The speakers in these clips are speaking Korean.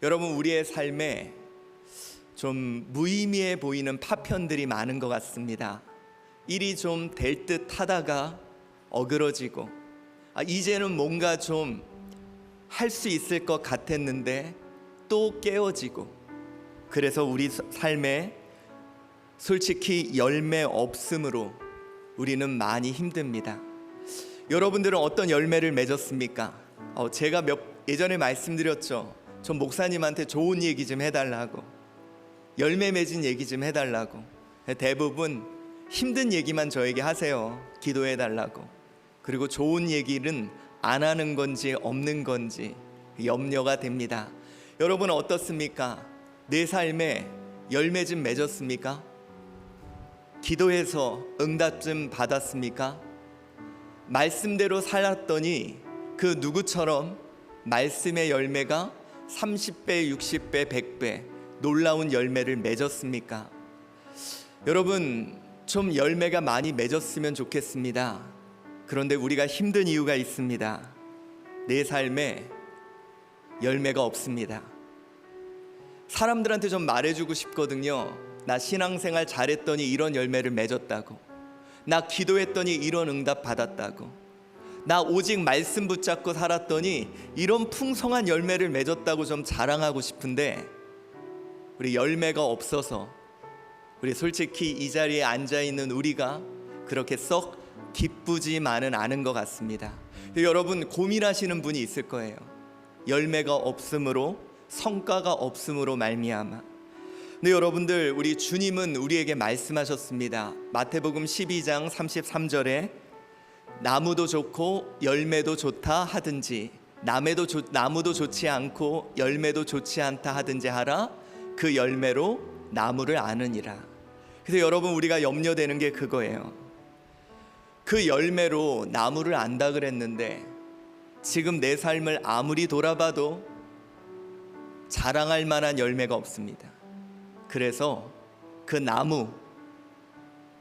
여러분, 우리의 삶에 좀 무의미해 보이는 파편들이 많은 것 같습니다. 일이 좀 될 듯 하다가 어그러지고, 이제는 뭔가 좀 할 수 있을 것 같았는데 또 깨어지고, 그래서 우리 삶에 솔직히 열매 없음으로 우리는 많이 힘듭니다. 여러분들은 어떤 열매를 맺었습니까? 제가 예전에 말씀드렸죠. 전 목사님한테 좋은 얘기 좀 해달라고, 열매 맺은 얘기 좀 해달라고. 대부분 힘든 얘기만 저에게 하세요. 기도해달라고. 그리고 좋은 얘기는 안 하는 건지 없는 건지 염려가 됩니다. 여러분은 어떻습니까? 내 삶에 열매 좀 맺었습니까? 기도해서 응답 좀 받았습니까? 말씀대로 살았더니 그 누구처럼 말씀의 열매가 30배, 60배, 100배 놀라운 열매를 맺었습니까? 여러분, 좀 열매가 많이 맺었으면 좋겠습니다. 그런데 우리가 힘든 이유가 있습니다. 내 삶에 열매가 없습니다. 사람들한테 좀 말해주고 싶거든요. 나 신앙생활 잘했더니 이런 열매를 맺었다고, 나 기도했더니 이런 응답 받았다고, 나 오직 말씀 붙잡고 살았더니 이런 풍성한 열매를 맺었다고 좀 자랑하고 싶은데, 우리 열매가 없어서 우리 솔직히 이 자리에 앉아있는 우리가 그렇게 썩 기쁘지만은 않은 것 같습니다. 여러분, 고민하시는 분이 있을 거예요. 열매가 없음으로, 성과가 없음으로 말미암아. 근데 여러분들, 우리 주님은 우리에게 말씀하셨습니다. 마태복음 12장 33절에 나무도 좋고 열매도 좋다 하든지, 나무도 좋지 않고 열매도 좋지 않다 하든지 하라. 그 열매로 나무를 아느니라. 그래서 여러분, 우리가 염려되는 게 그거예요. 그 열매로 나무를 안다 그랬는데 지금 내 삶을 아무리 돌아봐도 자랑할 만한 열매가 없습니다. 그래서 그 나무,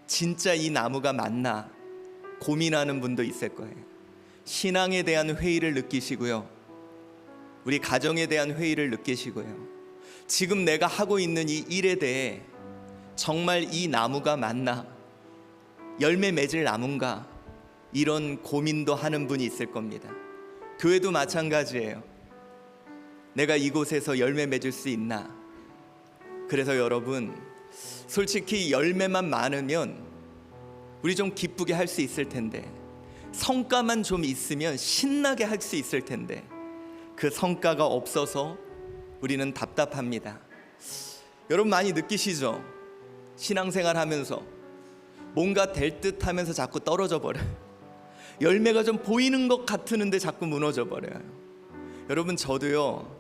진짜 이 나무가 맞나 고민하는 분도 있을 거예요. 신앙에 대한 회의를 느끼시고요, 우리 가정에 대한 회의를 느끼시고요, 지금 내가 하고 있는 이 일에 대해 정말 이 나무가 맞나, 열매 맺을 나무인가, 이런 고민도 하는 분이 있을 겁니다. 교회도 마찬가지예요. 내가 이곳에서 열매 맺을 수 있나. 그래서 여러분, 솔직히 열매만 많으면 우리 좀 기쁘게 할 수 있을 텐데, 성과만 좀 있으면 신나게 할 수 있을 텐데, 그 성과가 없어서 우리는 답답합니다. 여러분, 많이 느끼시죠? 신앙생활 하면서 뭔가 될 듯 하면서 자꾸 떨어져 버려요. 열매가 좀 보이는 것 같으는데 자꾸 무너져 버려요. 여러분, 저도요,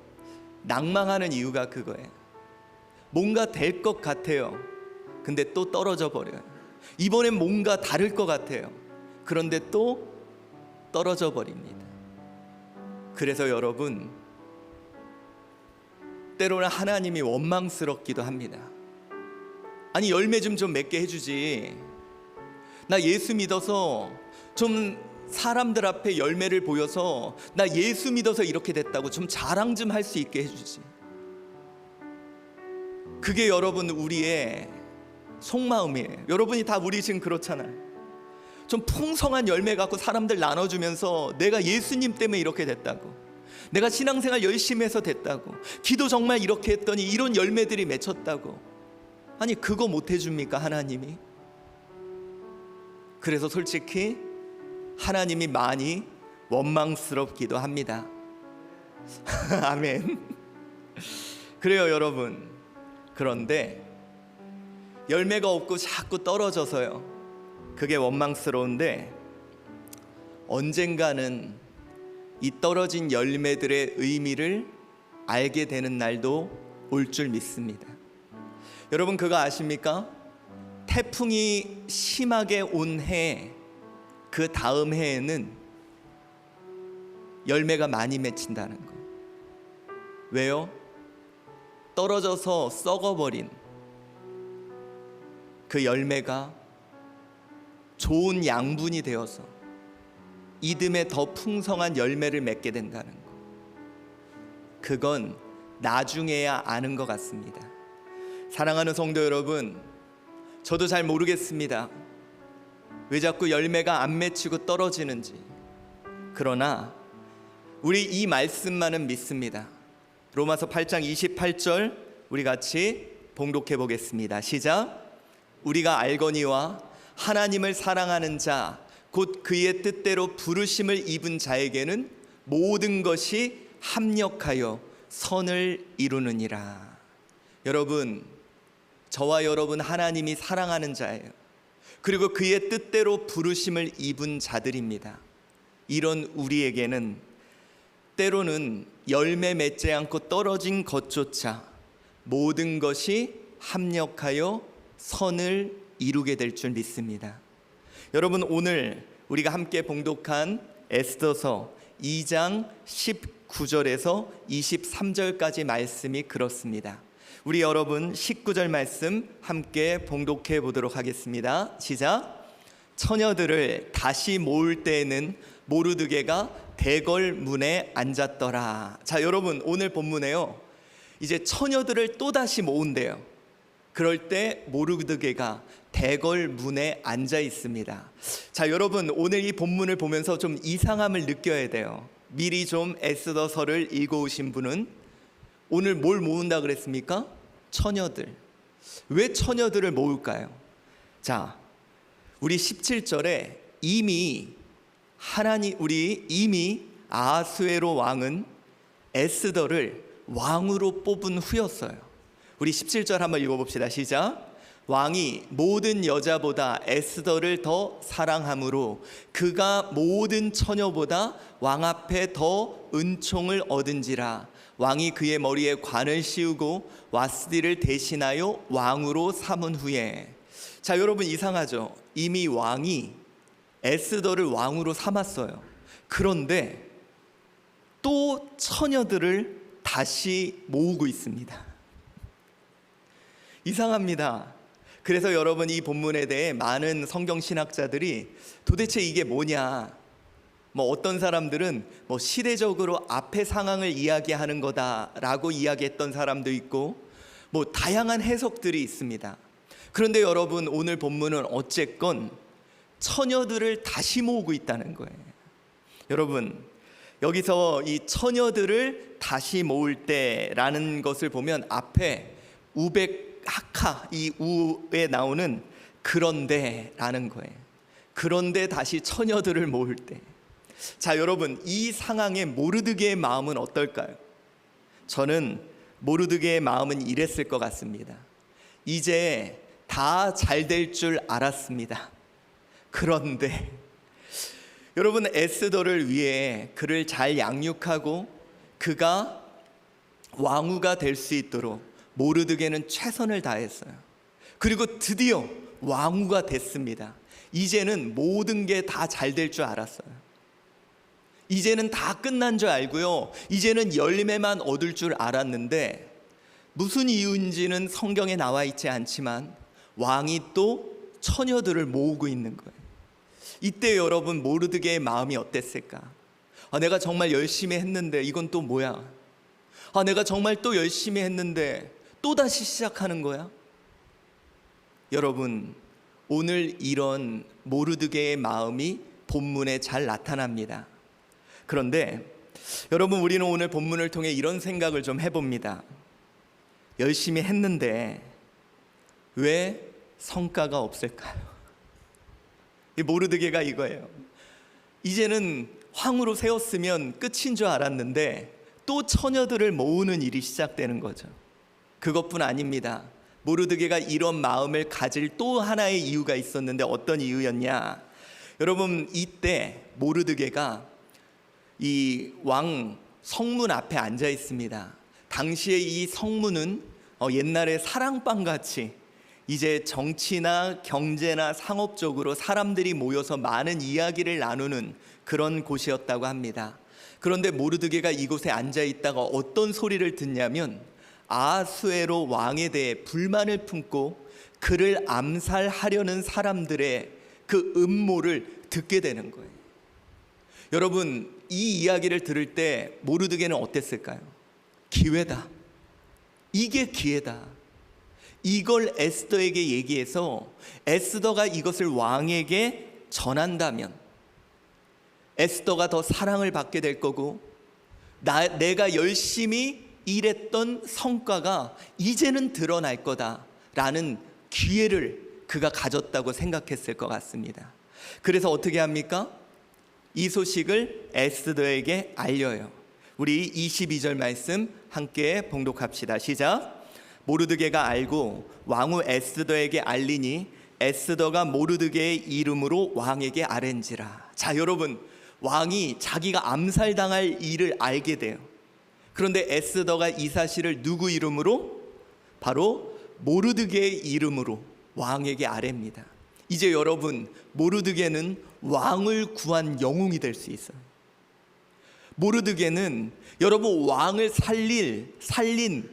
낭망하는 이유가 그거예요. 뭔가 될 것 같아요. 근데 또 떨어져 버려요. 이번엔 뭔가 다를 것 같아요. 그런데 또 떨어져 버립니다. 그래서 여러분, 때로는 하나님이 원망스럽기도 합니다. 아니, 열매 좀 맺게 해주지. 나 예수 믿어서 좀 사람들 앞에 열매를 보여서 나 예수 믿어서 이렇게 됐다고 좀 자랑 좀 할 수 있게 해주지. 그게 여러분, 우리의 속마음이에요. 여러분이 다 우리 지금 그렇잖아요. 좀 풍성한 열매 갖고 사람들 나눠주면서 내가 예수님 때문에 이렇게 됐다고, 내가 신앙생활 열심히 해서 됐다고, 기도 정말 이렇게 했더니 이런 열매들이 맺혔다고. 아니, 그거 못 해줍니까 하나님이? 그래서 솔직히 하나님이 많이 원망스럽기도 합니다. 아멘. 그래요 여러분. 그런데 열매가 없고 자꾸 떨어져서요, 그게 원망스러운데 언젠가는 이 떨어진 열매들의 의미를 알게 되는 날도 올 줄 믿습니다. 여러분, 그거 아십니까? 태풍이 심하게 온 해, 그 다음 해에는 열매가 많이 맺힌다는 거. 왜요? 떨어져서 썩어버린 그 열매가 좋은 양분이 되어서 이듬해 더 풍성한 열매를 맺게 된다는 거. 그건 나중에야 아는 것 같습니다. 사랑하는 성도 여러분, 저도 잘 모르겠습니다. 왜 자꾸 열매가 안 맺히고 떨어지는지. 그러나 우리 이 말씀만은 믿습니다. 로마서 8장 28절 우리 같이 봉독해 보겠습니다. 시작. 우리가 알거니와 하나님을 사랑하는 자 곧 그의 뜻대로 부르심을 입은 자에게는 모든 것이 합력하여 선을 이루느니라. 여러분, 저와 여러분 하나님이 사랑하는 자예요. 그리고 그의 뜻대로 부르심을 입은 자들입니다. 이런 우리에게는 때로는 열매 맺지 않고 떨어진 것조차 모든 것이 합력하여 선을 이루게 될 줄 믿습니다. 여러분, 오늘 우리가 함께 봉독한 에스더서 2장 19절에서 23절까지 말씀이 그렇습니다. 우리 여러분 19절 말씀 함께 봉독해 보도록 하겠습니다. 시작. 처녀들을 다시 모을 때에는 모르드게가 대궐 문에 앉았더라. 자, 여러분, 오늘 본문에요, 이제 처녀들을 또다시 모은대요. 그럴 때 모르드게가 대궐 문에 앉아 있습니다. 자, 여러분, 오늘 이 본문을 보면서 좀 이상함을 느껴야 돼요. 미리 좀 에스더서를 읽어오신 분은 오늘 뭘 모은다 그랬습니까? 처녀들. 왜 처녀들을 모을까요? 자, 우리 17절에 이미 아하수에로 왕은 에스더를 왕으로 뽑은 후였어요. 우리 17절 한번 읽어봅시다. 시작. 왕이 모든 여자보다 에스더를 더 사랑하므로 그가 모든 처녀보다 왕 앞에 더 은총을 얻은지라. 왕이 그의 머리에 관을 씌우고 와스디를 대신하여 왕으로 삼은 후에. 자, 여러분, 이상하죠? 이미 왕이 에스더를 왕으로 삼았어요. 그런데 또 처녀들을 다시 모으고 있습니다. 이상합니다. 그래서 여러분, 이 본문에 대해 많은 성경 신학자들이 도대체 이게 뭐냐, 어떤 사람들은 시대적으로 앞의 상황을 이야기하는 거다라고 이야기했던 사람도 있고, 다양한 해석들이 있습니다. 그런데 여러분, 오늘 본문은 어쨌건 처녀들을 다시 모으고 있다는 거예요. 여러분, 여기서 이 처녀들을 다시 모을 때라는 것을 보면 앞에 우백하카, 이 우에 나오는 그런데라는 거예요. 그런데 다시 처녀들을 모을 때. 자, 여러분, 이 상황에 모르드게의 마음은 어떨까요? 저는 모르드게의 마음은 이랬을 것 같습니다. 이제 다 잘 될 줄 알았습니다. 그런데 여러분, 에스더를 위해 그를 잘 양육하고 그가 왕후가 될 수 있도록 모르드게는 최선을 다했어요. 그리고 드디어 왕후가 됐습니다. 이제는 모든 게 다 잘 될 줄 알았어요. 이제는 다 끝난 줄 알고요, 이제는 열매만 얻을 줄 알았는데, 무슨 이유인지는 성경에 나와 있지 않지만 왕이 또 처녀들을 모으고 있는 거예요. 이때 여러분, 모르드게의 마음이 어땠을까? 내가 정말 열심히 했는데 이건 또 뭐야? 내가 정말 또 열심히 했는데 또다시 시작하는 거야? 여러분, 오늘 이런 모르드게의 마음이 본문에 잘 나타납니다. 그런데 여러분, 우리는 오늘 본문을 통해 이런 생각을 좀 해봅니다. 열심히 했는데 왜 성과가 없을까요? 이 모르드게가 이거예요. 이제는 황후로 세웠으면 끝인 줄 알았는데 또 처녀들을 모으는 일이 시작되는 거죠. 그것뿐 아닙니다. 모르드게가 이런 마음을 가질 또 하나의 이유가 있었는데, 어떤 이유였냐? 여러분, 이때 모르드게가 이 왕 성문 앞에 앉아 있습니다. 당시에 이 성문은 옛날에 사랑방 같이 이제 정치나 경제나 상업적으로 사람들이 모여서 많은 이야기를 나누는 그런 곳이었다고 합니다. 그런데 모르드게가 이곳에 앉아 있다가 어떤 소리를 듣냐면 아하수에로 왕에 대해 불만을 품고 그를 암살하려는 사람들의 그 음모를 듣게 되는 거예요. 여러분, 이 이야기를 들을 때 모르드게는 어땠을까요? 기회다. 이게 기회다. 이걸 에스더에게 얘기해서 에스더가 이것을 왕에게 전한다면 에스더가 더 사랑을 받게 될 거고, 내가 열심히 일했던 성과가 이제는 드러날 거다라는 기회를 그가 가졌다고 생각했을 것 같습니다. 그래서 어떻게 합니까? 이 소식을 에스더에게 알려요. 우리 22절 말씀 함께 봉독합시다. 시작. 모르드게가 알고 왕후 에스더에게 알리니 에스더가 모르드게의 이름으로 왕에게 아뢰니라. 자, 여러분, 왕이 자기가 암살당할 일을 알게 돼요. 그런데 에스더가 이 사실을 누구 이름으로? 바로 모르드게의 이름으로 왕에게 아뢰입니다. 이제 여러분, 모르드게는 왕을 구한 영웅이 될 수 있어요. 모르드게는 여러분 왕을 살린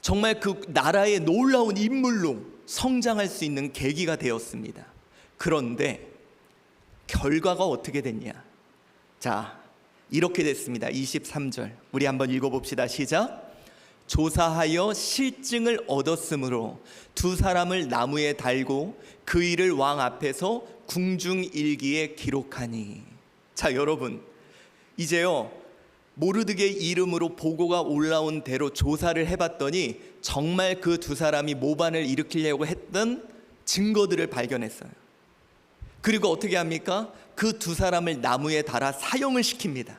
정말 그 나라의 놀라운 인물로 성장할 수 있는 계기가 되었습니다. 그런데 결과가 어떻게 됐냐? 자, 이렇게 됐습니다. 23절 우리 한번 읽어봅시다. 시작. 조사하여 실증을 얻었으므로 두 사람을 나무에 달고 그 일을 왕 앞에서 궁중일기에 기록하니. 자, 여러분, 이제요 모르드게 이름으로 보고가 올라온 대로 조사를 해봤더니 정말 그 두 사람이 모반을 일으키려고 했던 증거들을 발견했어요. 그리고 어떻게 합니까? 그 두 사람을 나무에 달아 사형을 시킵니다.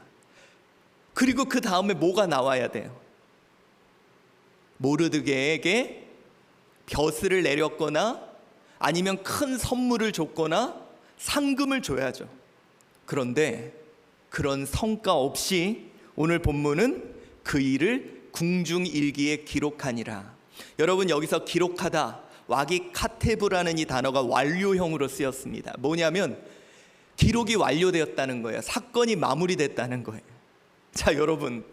그리고 그 다음에 뭐가 나와야 돼요? 모르드게에게 벼슬을 내렸거나 아니면 큰 선물을 줬거나 상금을 줘야죠. 그런데 그런 성과 없이 오늘 본문은 그 일을 궁중일기에 기록하니라. 여러분, 여기서 기록하다, 와기 카테브라는 이 단어가 완료형으로 쓰였습니다. 뭐냐면 기록이 완료되었다는 거예요. 사건이 마무리됐다는 거예요. 자, 여러분,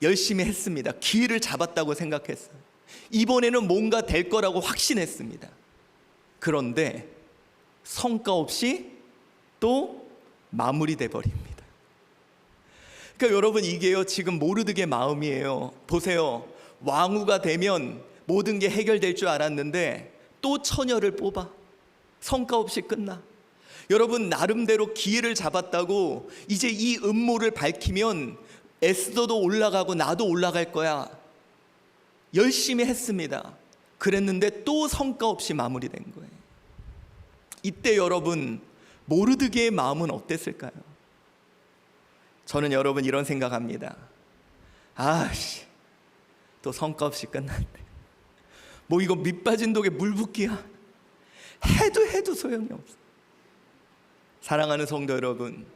열심히 했습니다. 기회를 잡았다고 생각했어요. 이번에는 뭔가 될 거라고 확신했습니다. 그런데 성과 없이 또 마무리돼 버립니다. 그러니까 여러분, 이게요 지금 모르드게 마음이에요. 보세요, 왕후가 되면 모든 게 해결될 줄 알았는데 또 처녀를 뽑아. 성과 없이 끝나. 여러분, 나름대로 기회를 잡았다고 이제 이 음모를 밝히면 에스더도 올라가고 나도 올라갈 거야. 열심히 했습니다. 그랬는데 또 성과 없이 마무리된 거예요. 이때 여러분, 모르드게의 마음은 어땠을까요? 저는 여러분 이런 생각합니다. 아씨, 또 성과 없이 끝났네. 뭐 이거 밑 빠진 독에 물 붓기야. 해도 소용이 없어. 사랑하는 성도 여러분,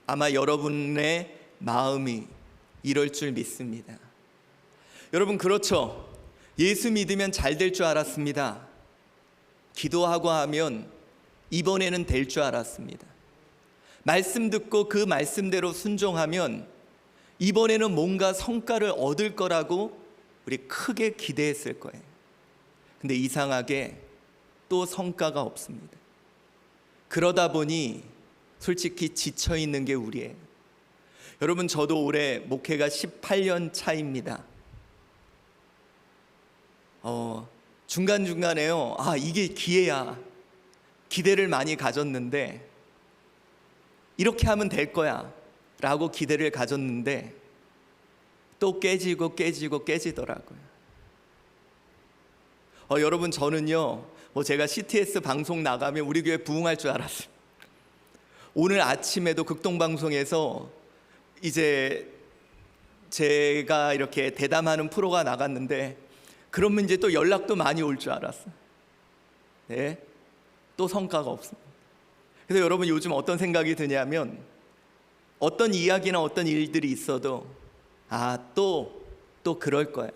아마 여러분의 마음이 이럴 줄 믿습니다. 여러분, 그렇죠? 예수 믿으면 잘 될 줄 알았습니다. 기도하고 하면 이번에는 될 줄 알았습니다. 말씀 듣고 그 말씀대로 순종하면 이번에는 뭔가 성과를 얻을 거라고 우리 크게 기대했을 거예요. 근데 이상하게 또 성과가 없습니다. 그러다 보니 솔직히 지쳐 있는 게 우리예요. 여러분, 저도 올해 목회가 18년 차입니다. 중간중간에요, 이게 기회야, 기대를 많이 가졌는데, 이렇게 하면 될 거야 라고 기대를 가졌는데 또 깨지더라고요. 여러분, 저는요 제가 CTS 방송 나가면 우리 교회 부흥할 줄 알았어요. 오늘 아침에도 극동방송에서 이제 제가 이렇게 대담하는 프로가 나갔는데 그러면 이제 또 연락도 많이 올 줄 알았어요. 네, 또 성과가 없습니다. 그래서 여러분, 요즘 어떤 생각이 드냐면 어떤 이야기나 어떤 일들이 있어도 또 그럴 거야.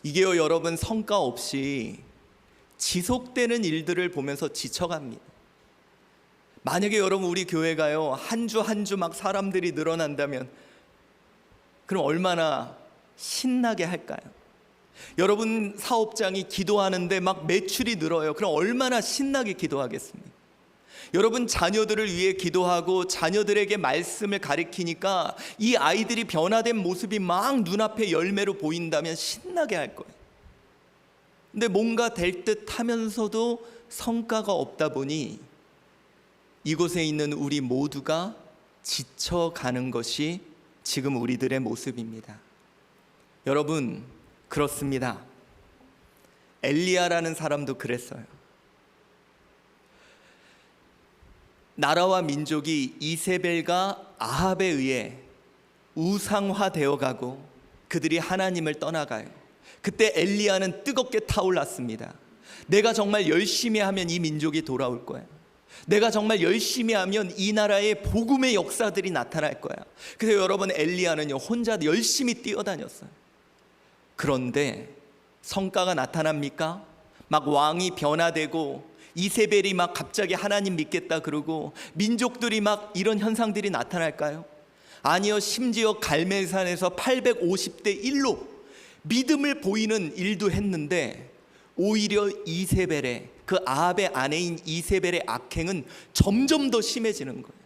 이게요 여러분, 성과 없이 지속되는 일들을 보면서 지쳐갑니다. 만약에 여러분, 우리 교회가요 한 주 한 주 막 사람들이 늘어난다면 그럼 얼마나 신나게 할까요? 여러분, 사업장이 기도하는데 막 매출이 늘어요. 그럼 얼마나 신나게 기도하겠습니까? 여러분, 자녀들을 위해 기도하고 자녀들에게 말씀을 가르치니까 이 아이들이 변화된 모습이 막 눈앞에 열매로 보인다면 신나게 할 거예요. 근데 뭔가 될 듯 하면서도 성과가 없다 보니 이곳에 있는 우리 모두가 지쳐가는 것이 지금 우리들의 모습입니다. 여러분, 그렇습니다. 엘리야라는 사람도 그랬어요. 나라와 민족이 이세벨과 아합에 의해 우상화되어 가고 그들이 하나님을 떠나가요. 그때 엘리야는 뜨겁게 타올랐습니다. 내가 정말 열심히 하면 이 민족이 돌아올 거야. 내가 정말 열심히 하면 이 나라의 복음의 역사들이 나타날 거야. 그래서 여러분, 엘리야는요 혼자 열심히 뛰어다녔어요. 그런데 성과가 나타납니까? 막 왕이 변화되고 이세벨이 막 갑자기 하나님 믿겠다 그러고 민족들이 막 이런 현상들이 나타날까요? 아니요. 심지어 갈멜산에서 850대 1로 믿음을 보이는 일도 했는데 오히려 이세벨의, 그 아합의 아내인 이세벨의 악행은 점점 더 심해지는 거예요.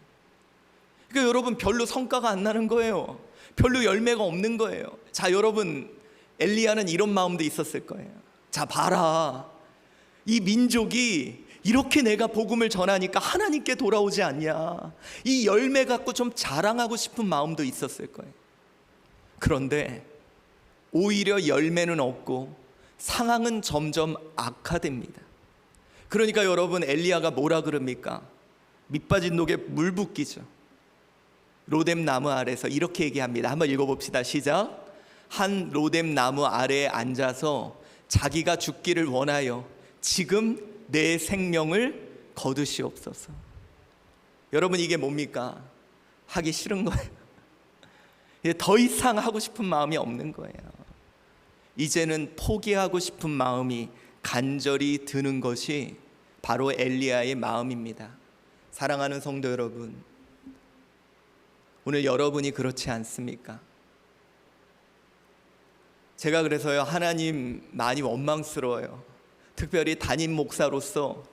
그러니까 여러분, 별로 성과가 안 나는 거예요. 별로 열매가 없는 거예요. 자, 여러분, 엘리야는 이런 마음도 있었을 거예요. 자, 봐라, 이 민족이 이렇게 내가 복음을 전하니까 하나님께 돌아오지 않냐, 이 열매 갖고 좀 자랑하고 싶은 마음도 있었을 거예요. 그런데 오히려 열매는 없고 상황은 점점 악화됩니다. 그러니까 여러분, 엘리야가 뭐라 그럽니까? 밑빠진 독에 물 붓기죠. 로뎀 나무 아래서 이렇게 얘기합니다. 한번 읽어봅시다. 시작. 한 로뎀 나무 아래에 앉아서 자기가 죽기를 원하여 지금 내 생명을 거두시옵소서. 여러분, 이게 뭡니까? 하기 싫은 거예요. 더 이상 하고 싶은 마음이 없는 거예요. 이제는 포기하고 싶은 마음이 간절히 드는 것이 바로 엘리야의 마음입니다. 사랑하는 성도 여러분, 오늘 여러분이 그렇지 않습니까? 제가 그래서요, 하나님 많이 원망스러워요. 특별히 담임 목사로서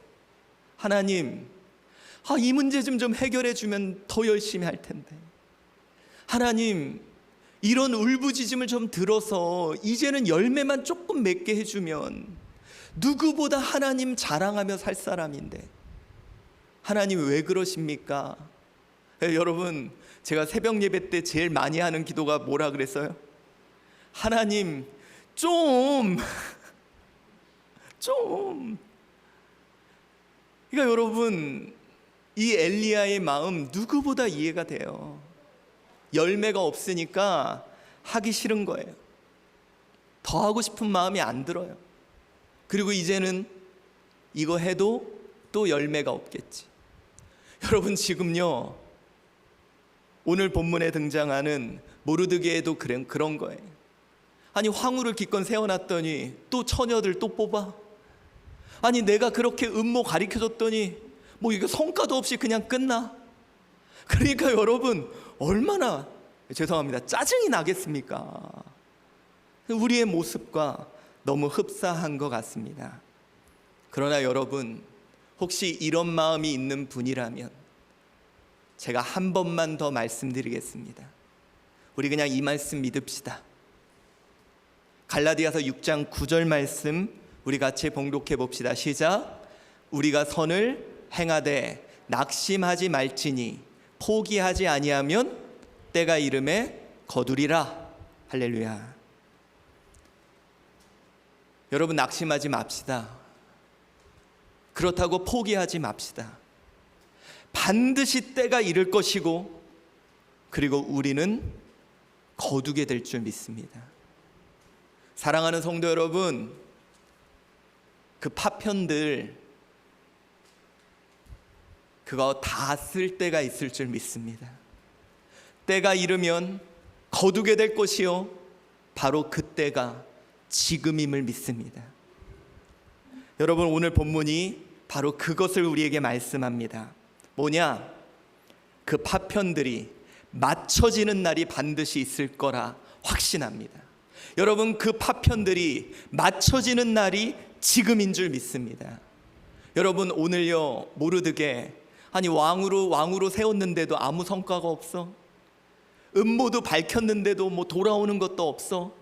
하나님, 이 문제 좀 해결해 주면 더 열심히 할 텐데, 하나님, 이런 울부짖음을 좀 들어서 이제는 열매만 조금 맺게 해주면 누구보다 하나님 자랑하며 살 사람인데 하나님 왜 그러십니까? 여러분, 제가 새벽 예배 때 제일 많이 하는 기도가 뭐라 그랬어요? 하나님 좀 그러니까 여러분, 이 엘리야의 마음 누구보다 이해가 돼요. 열매가 없으니까 하기 싫은 거예요. 더 하고 싶은 마음이 안 들어요. 그리고 이제는 이거 해도 또 열매가 없겠지. 여러분, 지금요, 오늘 본문에 등장하는 모르드게도 그런 거예요. 아니, 황후를 기껏 세워놨더니 또 처녀들 또 뽑아. 아니, 내가 그렇게 음모 가르쳐줬더니 뭐 이거 성과도 없이 그냥 끝나. 그러니까 여러분, 얼마나 죄송합니다, 짜증이 나겠습니까? 우리의 모습과 너무 흡사한 것 같습니다. 그러나 여러분, 혹시 이런 마음이 있는 분이라면 제가 한 번만 더 말씀드리겠습니다. 우리 그냥 이 말씀 믿읍시다. 갈라디아서 6장 9절 말씀 우리 같이 봉독해 봅시다. 시작. 우리가 선을 행하되 낙심하지 말지니 포기하지 아니하면 때가 이름에 거두리라. 할렐루야. 여러분, 낙심하지 맙시다. 그렇다고 포기하지 맙시다. 반드시 때가 이를 것이고, 그리고 우리는 거두게 될 줄 믿습니다. 사랑하는 성도 여러분, 그 파편들 그거 다 쓸 때가 있을 줄 믿습니다. 때가 이르면 거두게 될 것이요, 바로 그때가 지금임을 믿습니다. 여러분, 오늘 본문이 바로 그것을 우리에게 말씀합니다. 뭐냐? 그 파편들이 맞춰지는 날이 반드시 있을 거라 확신합니다. 여러분, 그 파편들이 맞춰지는 날이 지금인 줄 믿습니다. 여러분, 오늘요, 모르드게 아니 왕으로 세웠는데도 아무 성과가 없어. 음모도 밝혔는데도 뭐 돌아오는 것도 없어.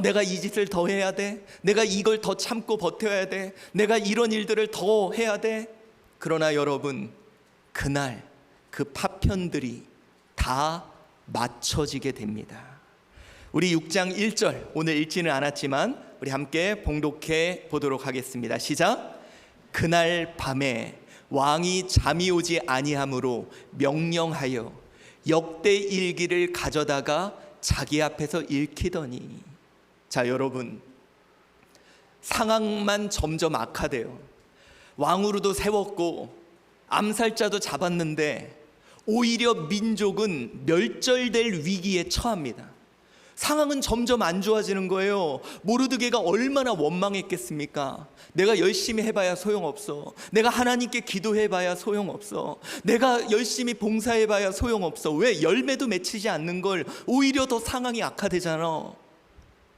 내가 이 짓을 더 해야 돼. 내가 이걸 더 참고 버텨야 돼. 내가 이런 일들을 더 해야 돼. 그러나 여러분, 그날 그 파편들이 다 맞춰지게 됩니다. 우리 6장 1절 오늘 읽지는 않았지만 우리 함께 봉독해 보도록 하겠습니다. 시작. 그날 밤에 왕이 잠이 오지 아니하므로 명령하여 역대 일기를 가져다가 자기 앞에서 읽히더니. 자, 여러분, 상황만 점점 악화돼요. 왕으로도 세웠고 암살자도 잡았는데 오히려 민족은 멸절될 위기에 처합니다. 상황은 점점 안 좋아지는 거예요. 모르드게가 얼마나 원망했겠습니까? 내가 열심히 해봐야 소용없어. 내가 하나님께 기도해봐야 소용없어. 내가 열심히 봉사해봐야 소용없어. 왜 열매도 맺히지 않는 걸? 오히려 더 상황이 악화되잖아.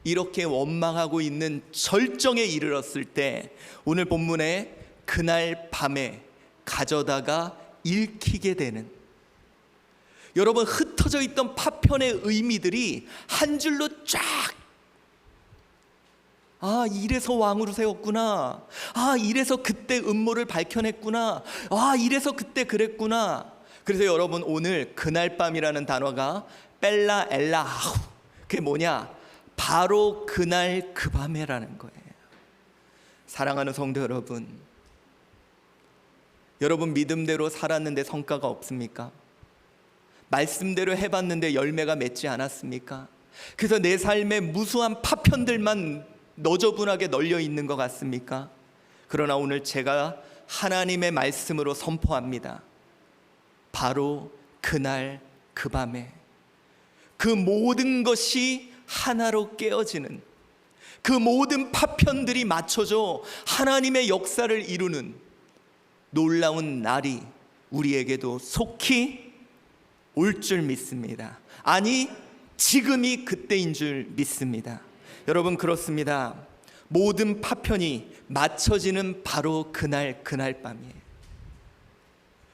이렇게 원망하고 있는 절정에 이르렀을 때 오늘 본문에 그날 밤에 가져다가 읽히게 되는, 여러분, 흩어져 있던 파편의 의미들이 한 줄로 쫙, 이래서 왕으로 세웠구나. 이래서 그때 음모를 밝혀냈구나. 이래서 그때 그랬구나. 그래서 여러분, 오늘 그날 밤이라는 단어가 벨라 엘라하우, 그게 뭐냐? 바로 그날 그 밤에라는 거예요. 사랑하는 성도 여러분, 여러분 믿음대로 살았는데 성과가 없습니까? 말씀대로 해봤는데 열매가 맺지 않았습니까? 그래서 내 삶에 무수한 파편들만 너저분하게 널려 있는 것 같습니까? 그러나 오늘 제가 하나님의 말씀으로 선포합니다. 바로 그날 그 밤에 그 모든 것이 하나로 깨어지는, 그 모든 파편들이 맞춰져 하나님의 역사를 이루는 놀라운 날이 우리에게도 속히 올 줄 믿습니다. 아니, 지금이 그때인 줄 믿습니다. 여러분, 그렇습니다. 모든 파편이 맞춰지는 바로 그날 밤이에요.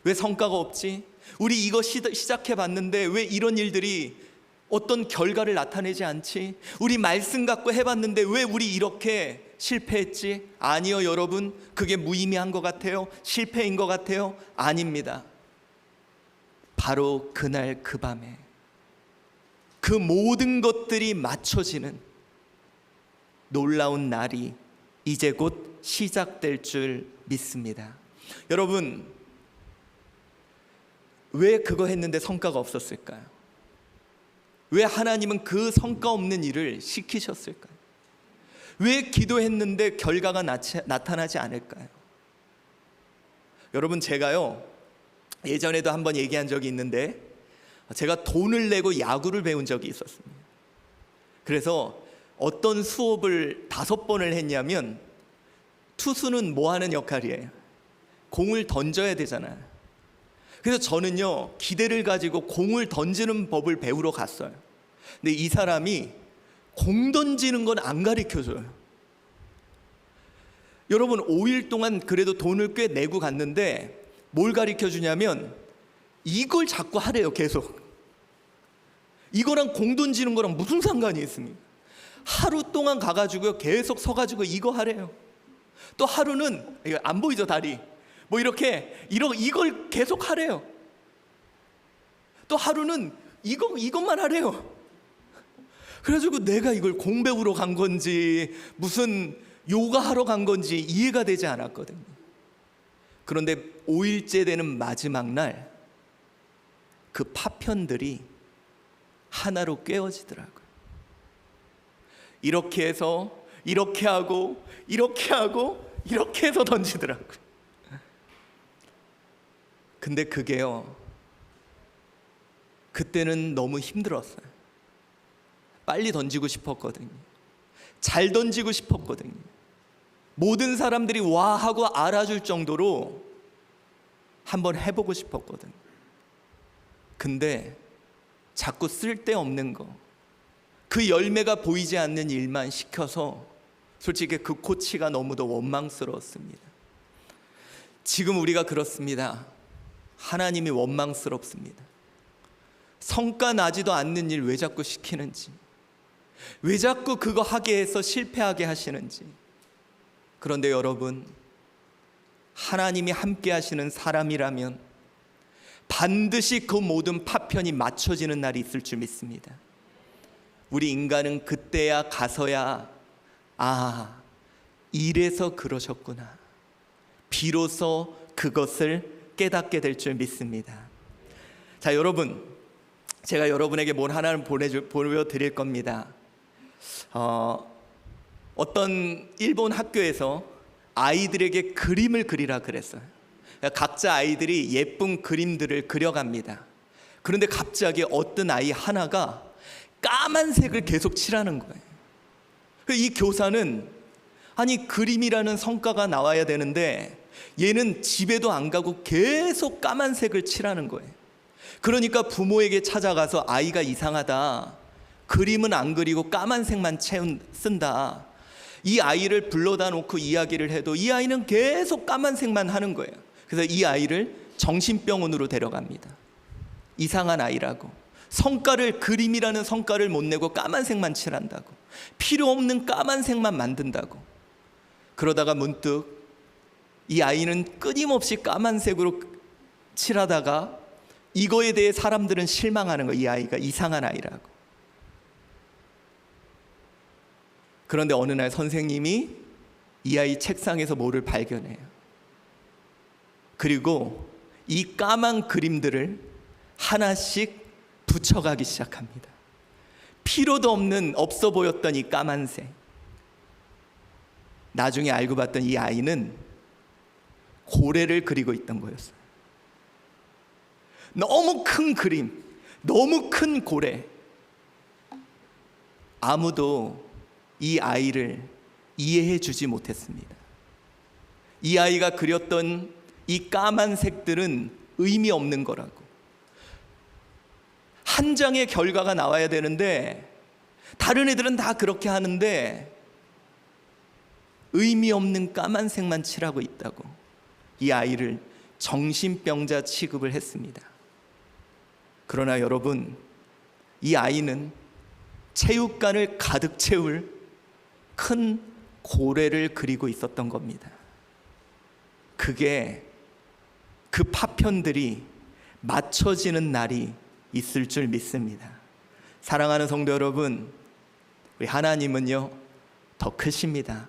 왜 성과가 없지? 우리 이거 시작해 봤는데 왜 이런 일들이 어떤 결과를 나타내지 않지? 우리 말씀 갖고 해봤는데 왜 우리 이렇게 실패했지? 아니요, 여러분, 그게 무의미한 것 같아요? 실패인 것 같아요? 아닙니다. 바로 그날 그 밤에 그 모든 것들이 맞춰지는 놀라운 날이 이제 곧 시작될 줄 믿습니다. 여러분, 왜 그거 했는데 성과가 없었을까요? 왜 하나님은 그 성과 없는 일을 시키셨을까요? 왜 기도했는데 결과가 나타나지 않을까요? 여러분, 제가요, 예전에도 한번 얘기한 적이 있는데 제가 돈을 내고 야구를 배운 적이 있었습니다. 그래서 어떤 수업을 5번을 했냐면, 투수는 뭐 하는 역할이에요? 공을 던져야 되잖아요. 그래서 저는요, 기대를 가지고 공을 던지는 법을 배우러 갔어요. 근데 이 사람이 공 던지는 건 안 가르쳐줘요. 여러분, 5일 동안 그래도 돈을 꽤 내고 갔는데 뭘 가르쳐 주냐면 이걸 자꾸 하래요. 계속. 이거랑 공 던지는 거랑 무슨 상관이 있습니까? 하루 동안 가가지고 계속 서가지고 이거 하래요. 또 하루는, 이거 안 보이죠, 다리? 뭐 이걸 계속 하래요. 또 하루는 이것만 하래요. 그래가지고 내가 이걸 공 배우러 간 건지 무슨 요가 하러 간 건지 이해가 되지 않았거든요. 그런데 5일째 되는 마지막 날 그 파편들이 하나로 깨어지더라고요. 이렇게 해서 이렇게 하고 이렇게 하고 이렇게 해서 던지더라고요. 근데 그게요, 그때는 너무 힘들었어요. 빨리 던지고 싶었거든요. 잘 던지고 싶었거든요. 모든 사람들이 와 하고 알아줄 정도로 한번 해보고 싶었거든요. 근데 자꾸 쓸데없는 거, 그 열매가 보이지 않는 일만 시켜서 솔직히 그 코치가 너무도 원망스러웠습니다. 지금 우리가 그렇습니다. 하나님이 원망스럽습니다. 성과 나지도 않는 일 왜 자꾸 시키는지, 왜 자꾸 그거 하게 해서 실패하게 하시는지. 그런데 여러분, 하나님이 함께 하시는 사람이라면 반드시 그 모든 파편이 맞춰지는 날이 있을 줄 믿습니다. 우리 인간은 그때야 가서야 이래서 그러셨구나, 비로소 그것을 깨닫게 될 줄 믿습니다. 자, 여러분, 제가 여러분에게 뭘 하나를 보여드릴 겁니다. 어떤 일본 학교에서 아이들에게 그림을 그리라 그랬어요. 각자 아이들이 예쁜 그림들을 그려갑니다. 그런데 갑자기 어떤 아이 하나가 까만색을 계속 칠하는 거예요. 이 교사는 아니, 그림이라는 성과가 나와야 되는데 얘는 집에도 안 가고 계속 까만색을 칠하는 거예요. 그러니까 부모에게 찾아가서 아이가 이상하다, 그림은 안 그리고 까만색만 쓴다. 이 아이를 불러다 놓고 이야기를 해도 이 아이는 계속 까만색만 하는 거예요. 그래서 이 아이를 정신병원으로 데려갑니다. 이상한 아이라고, 성과를, 그림이라는 성과를 못 내고 까만색만 칠한다고, 필요 없는 까만색만 만든다고. 그러다가 문득 이 아이는 끊임없이 까만색으로 칠하다가 이거에 대해 사람들은 실망하는 거예요. 이 아이가 이상한 아이라고. 그런데 어느 날 선생님이 이 아이 책상에서 뭐를 발견해요. 그리고 이 까만 그림들을 하나씩 붙여가기 시작합니다. 필요도 없는, 없어 보였던 이 까만색. 나중에 알고 봤더니 이 아이는 고래를 그리고 있던 거였어요. 너무 큰 그림, 너무 큰 고래. 아무도 이 아이를 이해해 주지 못했습니다. 이 아이가 그렸던 이 까만색들은 의미 없는 거라고. 한 장의 결과가 나와야 되는데 다른 애들은 다 그렇게 하는데 의미 없는 까만색만 칠하고 있다고 이 아이를 정신병자 취급을 했습니다. 그러나 여러분, 이 아이는 체육관을 가득 채울 큰 고래를 그리고 있었던 겁니다. 그게, 그 파편들이 맞춰지는 날이 있을 줄 믿습니다. 사랑하는 성도 여러분, 우리 하나님은요 더 크십니다.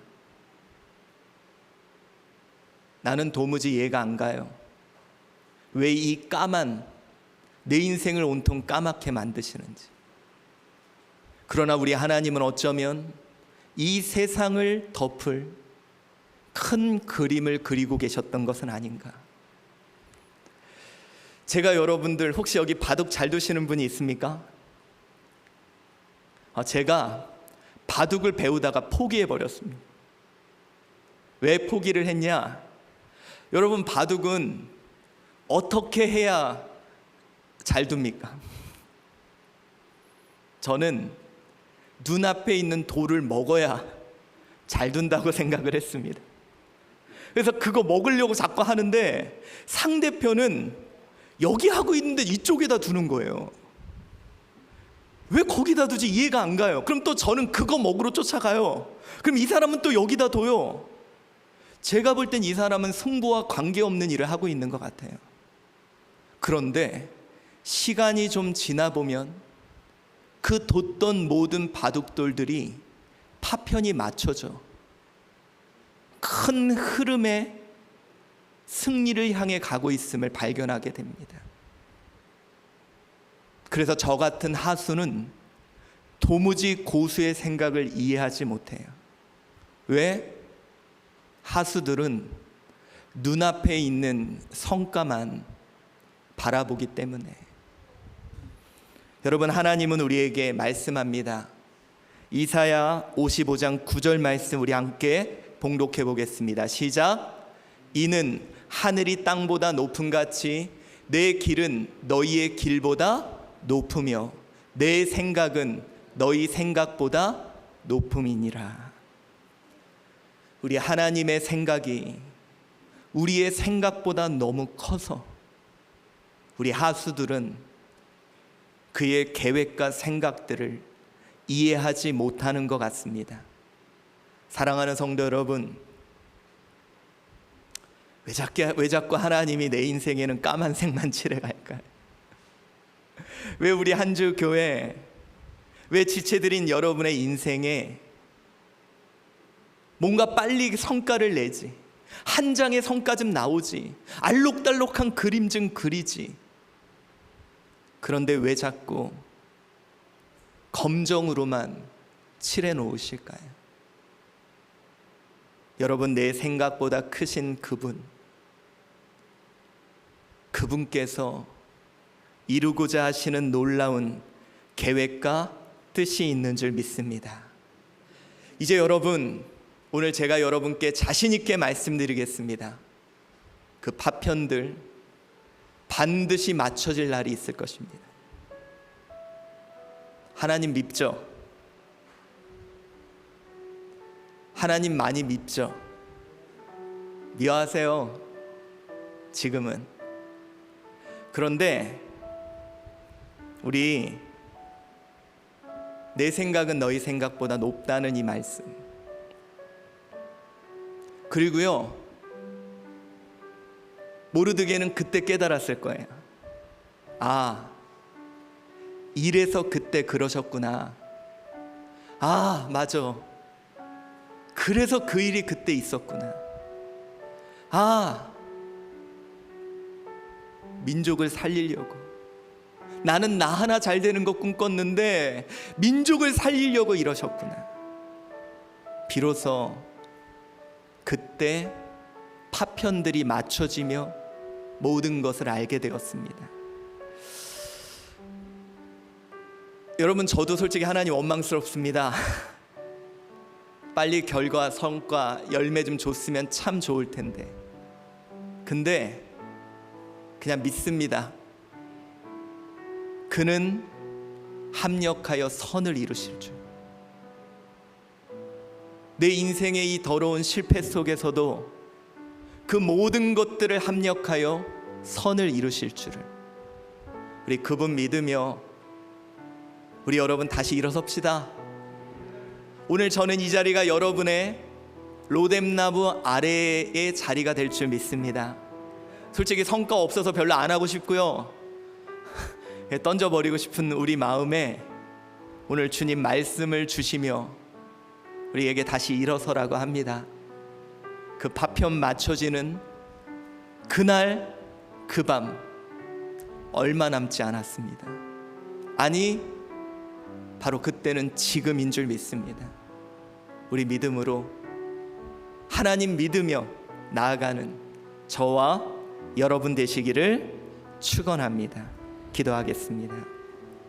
나는 도무지 이해가 안 가요. 왜 이 까만, 내 인생을 온통 까맣게 만드시는지. 그러나 우리 하나님은 어쩌면 이 세상을 덮을 큰 그림을 그리고 계셨던 것은 아닌가. 제가 여러분들, 혹시 여기 바둑 잘 두시는 분이 있습니까? 제가 바둑을 배우다가 포기해버렸습니다. 왜 포기를 했냐? 여러분, 바둑은 어떻게 해야 잘 둡니까? 저는 눈앞에 있는 돌을 먹어야 잘 둔다고 생각을 했습니다. 그래서 그거 먹으려고 자꾸 하는데 상대편은 여기 하고 있는데 이쪽에다 두는 거예요. 왜 거기다 두지 이해가 안 가요. 그럼 또 저는 그거 먹으러 쫓아가요. 그럼 이 사람은 또 여기다 둬요. 제가 볼 땐 이 사람은 승부와 관계없는 일을 하고 있는 것 같아요. 그런데 시간이 좀 지나 보면 그 뒀던 모든 바둑돌들이 파편이 맞춰져 큰 흐름의 승리를 향해 가고 있음을 발견하게 됩니다. 그래서 저 같은 하수는 도무지 고수의 생각을 이해하지 못해요. 왜? 하수들은 눈앞에 있는 성과만 바라보기 때문에. 여러분, 하나님은 우리에게 말씀합니다. 이사야 55장 9절 말씀 우리 함께 봉독해 보겠습니다. 시작. 이는 하늘이 땅보다 높음같이 내 길은 너희의 길보다 높으며 내 생각은 너희 생각보다 높음이니라. 우리 하나님의 생각이 우리의 생각보다 너무 커서 우리 하수들은 그의 계획과 생각들을 이해하지 못하는 것 같습니다. 사랑하는 성도 여러분, 왜 자꾸 하나님이 내 인생에는 까만색만 칠해갈까요? 왜 우리 한 주 교회, 왜 지체드린 여러분의 인생에 뭔가 빨리 성과를 내지, 한 장의 성과 좀 나오지, 알록달록한 그림 좀 그리지, 그런데 왜 자꾸 검정으로만 칠해 놓으실까요? 여러분, 내 생각보다 크신 그분께서 이루고자 하시는 놀라운 계획과 뜻이 있는 줄 믿습니다. 이제 여러분, 오늘 제가 여러분께 자신 있게 말씀드리겠습니다. 그 파편들 반드시 맞춰질 날이 있을 것입니다. 하나님 믿죠? 하나님 많이 믿죠? 미워하세요, 지금은. 그런데 우리 내 생각은 너희 생각보다 높다는 이 말씀, 그리고요, 모르드게는 그때 깨달았을 거예요. 아, 이래서 그때 그러셨구나. 아, 맞아, 그래서 그 일이 그때 있었구나. 아, 민족을 살리려고, 나는 나 하나 잘 되는 거 꿈꿨는데 민족을 살리려고 이러셨구나. 비로소 그때 파편들이 맞춰지며 모든 것을 알게 되었습니다. 여러분, 저도 솔직히 하나님 원망스럽습니다. 빨리 결과, 성과, 열매 좀 줬으면 참 좋을 텐데. 근데 그냥 믿습니다. 그는 합력하여 선을 이루실 줄. 내 인생의 이 더러운 실패 속에서도 그 모든 것들을 합력하여 선을 이루실 줄을, 우리 그분 믿으며 우리 여러분 다시 일어섭시다. 오늘 저는 이 자리가 여러분의 로뎀나무 아래의 자리가 될 줄 믿습니다. 솔직히 성과 없어서 별로 안 하고 싶고요, 던져버리고 싶은 우리 마음에 오늘 주님 말씀을 주시며 우리에게 다시 일어서라고 합니다. 그 파편 맞춰지는 그날 그 밤 얼마 남지 않았습니다. 아니, 바로 그때는 지금인 줄 믿습니다. 우리 믿음으로 하나님 믿으며 나아가는 저와 여러분 되시기를 축원합니다. 기도하겠습니다.